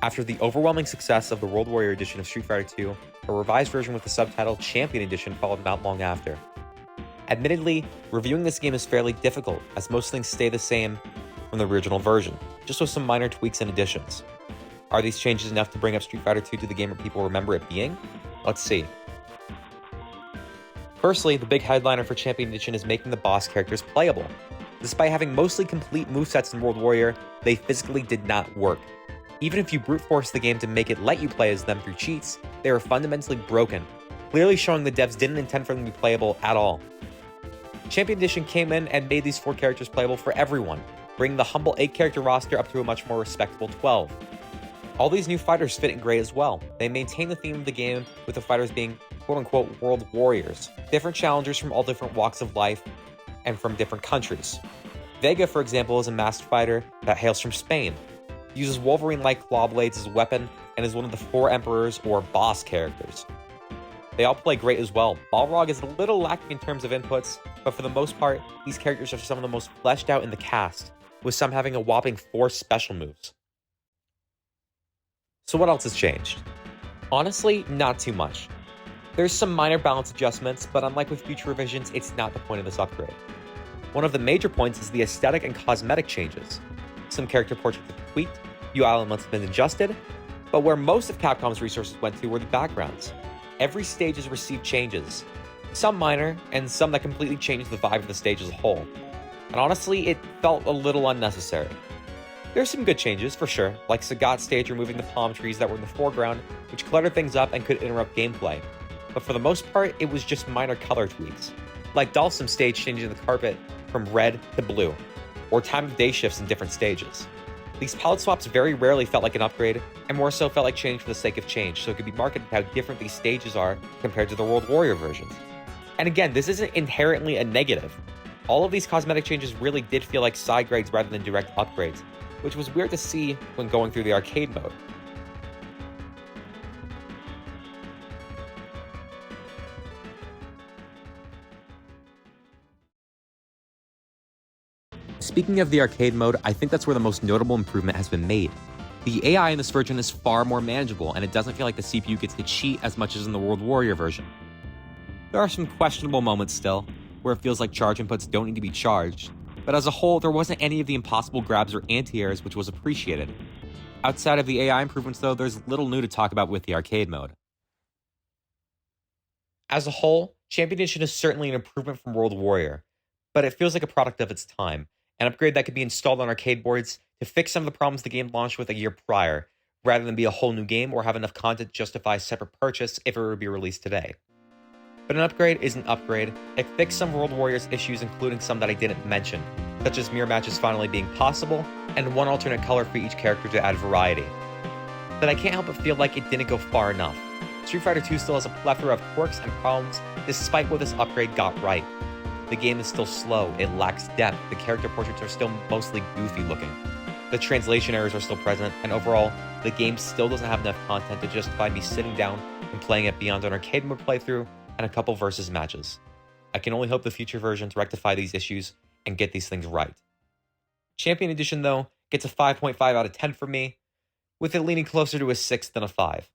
After the overwhelming success of the World Warrior edition of Street Fighter II, a revised version with the subtitle Champion Edition followed not long after. Admittedly, reviewing this game is fairly difficult, as most things stay the same from the original version, just with some minor tweaks and additions. Are these changes enough to bring up Street Fighter II to the game where people remember it being? Let's see. Firstly, the big headliner for Champion Edition is making the boss characters playable. Despite having mostly complete movesets in World Warrior, they physically did not work. Even if you brute force the game to make it let you play as them through cheats, they are fundamentally broken, clearly showing the devs didn't intend for them to be playable at all. Champion Edition came in and made these 4 characters playable for everyone, bringing the humble 8-character roster up to a much more respectable 12. All these new fighters fit in great as well. They maintain the theme of the game, with the fighters being quote-unquote world warriors, different challengers from all different walks of life and from different countries. Vega, for example, is a masked fighter that hails from Spain, uses Wolverine-like claw blades as a weapon, and is one of the 4 emperors or boss characters. They all play great as well. Balrog is a little lacking in terms of inputs, but for the most part, these characters are some of the most fleshed out in the cast, with some having a whopping 4 special moves. So what else has changed? Honestly, not too much. There's some minor balance adjustments, but unlike with future revisions, it's not the point of this upgrade. One of the major points is the aesthetic and cosmetic changes. Some character portraits have been tweaked, UI elements have been adjusted, but where most of Capcom's resources went to were the backgrounds. Every stage has received changes, some minor, and some that completely changed the vibe of the stage as a whole. And honestly, it felt a little unnecessary. There's some good changes, for sure, like Sagat's stage removing the palm trees that were in the foreground, which cluttered things up and could interrupt gameplay. But for the most part, it was just minor color tweaks, like Dalsim's stage changing the carpet from red to blue, or time of day shifts in different stages. These palette swaps very rarely felt like an upgrade, and more so felt like change for the sake of change, so it could be marketed how different these stages are compared to the World Warrior versions. And again, this isn't inherently a negative. All of these cosmetic changes really did feel like side grades rather than direct upgrades, which was weird to see when going through the arcade mode. Speaking of the arcade mode, I think that's where the most notable improvement has been made. The AI in this version is far more manageable, and it doesn't feel like the CPU gets to cheat as much as in the World Warrior version. There are some questionable moments still, where it feels like charge inputs don't need to be charged, but as a whole, there wasn't any of the impossible grabs or anti-airs, which was appreciated. Outside of the AI improvements though, there's little new to talk about with the arcade mode. As a whole, Champion Edition is certainly an improvement from World Warrior, but it feels like a product of its time, an upgrade that could be installed on arcade boards to fix some of the problems the game launched with a year prior, rather than be a whole new game or have enough content to justify separate purchase if it were to be released today. But an upgrade is an upgrade. It fixed some World Warrior's issues, including some that I didn't mention, such as mirror matches finally being possible, and one alternate color for each character to add variety. But I can't help but feel like it didn't go far enough. Street Fighter II still has a plethora of quirks and problems, despite what this upgrade got right. The game is still slow, it lacks depth, the character portraits are still mostly goofy looking. The translation errors are still present, and overall, the game still doesn't have enough content to justify me sitting down and playing it beyond an arcade mode playthrough and a couple versus matches. I can only hope the future versions rectify these issues and get these things right. Champion Edition, though, gets a 5.5 out of 10 from me, with it leaning closer to a 6 than a 5.